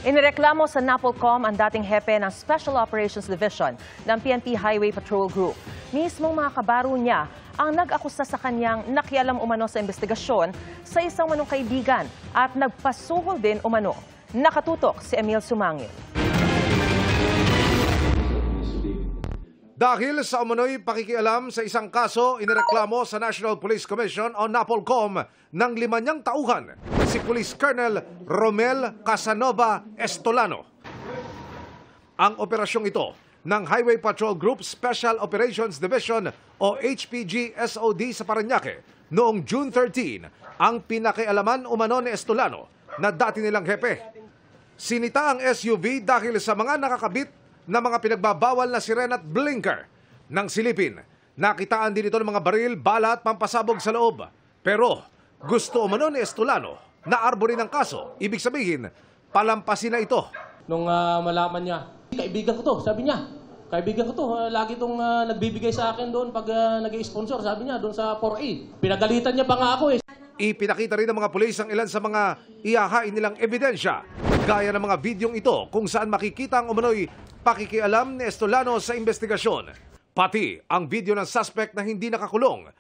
Inireklamo sa NAPOLCOM ang dating hepe ng Special Operations Division ng PNP Highway Patrol Group. Mismong mga kabaro niya ang nag-akusa sa kanyang nakialam umano sa investigasyon sa isang manong kaibigan at nagpasuhol din umano. Nakatutok si Emil Sumangil. Dahil sa umano'y pakikialam sa isang kaso, inireklamo sa National Police Commission o NAPOLCOM ng 5 niyang tauhan si Police Colonel Romel Casanova Estolano. Ang operasyong ito ng Highway Patrol Group Special Operations Division o HPG-SOD sa Parañaque noong June 13 ang pinakialaman umano ni Estolano na dati nilang hepe. Sinita ang SUV dahil sa mga nakakabit na mga pinagbabawal na sirena at blinker ng silipin. Nakitaan din ito ng mga baril, bala at pampasabog sa loob. Pero gusto umano ni Estolano na arborin ang kaso. Ibig sabihin, palampasin na ito. Nung malaman niya, kaibigan ko to, sabi niya. Kaibigan ko to, lagi itong nagbibigay sa akin doon pag nag-i-sponsor, sabi niya, doon sa 4A. Pinagalitan niya pa nga ako eh. Ipinakita rin ng mga pulis ang ilan sa mga ihahain nilang ebidensya. Gaya ng mga videong ito kung saan makikita ang umano'y pakikialam ni Estolano sa investigasyon. Pati ang video ng suspect na hindi nakakulong.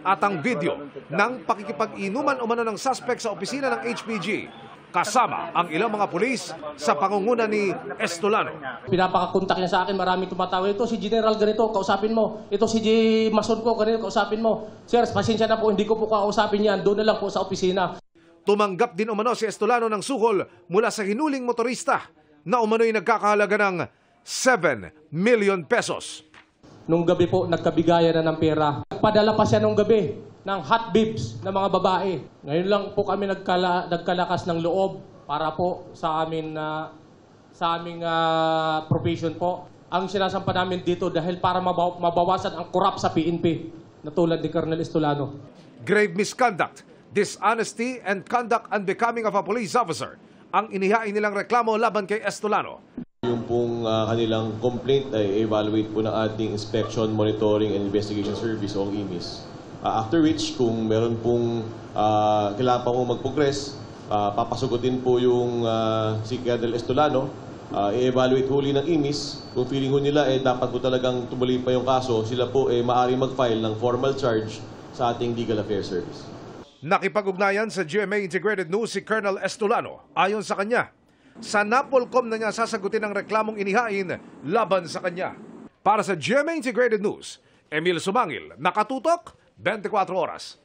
At ang video ng pakikipag-inuman umano ng suspect sa opisina ng HPG. Kasama ang ilang mga pulis sa pangunguna ni Estolano. Pinapakakontak niya sa akin, maraming tumatawag. Ito si General ganito, kausapin mo. Ito si Mason ko, ganito, kausapin mo. Sir, pasensya na po, hindi ko po kausapin yan. Doon na lang po sa opisina. Tumanggap din umano si Estolano ng suhol mula sa hinuling motorista na umano'y nagkakahalaga ng 7 million pesos. Nung gabi po, nagkabigayan na ng pera. Padala pa siya nung gabi ng hot bibs na mga babae. Ngayon lang po kami nagkalakas ng loob para po sa aming profession po. Ang sinasampa namin dito dahil para mabawasan ang korap sa PNP na tulad ni Colonel Estolano. Grave misconduct, dishonesty, and conduct unbecoming of a police officer ang inihain nilang reklamo laban kay Estolano. Yung pong kanilang complaint ay evaluate po ng ating Inspection, Monitoring, and Investigation Service o IMIS. After which, kung meron pong kailangan pa po mag-progress, papasugutin po yung si Colonel Estolano, i-evaluate huli ng IMIS. Kung feeling ho nila dapat po talagang tumuloy pa yung kaso, sila po maaaring mag-file ng formal charge sa ating Legal Affairs Service. Nakipag-ugnayan sa GMA Integrated News si Colonel Estolano. Ayon sa kanya, sa NAPOLCOM na niya sasagutin ang reklamong inihain laban sa kanya. Para sa GMA Integrated News, Emil Sumangil, nakatutok 24 oras.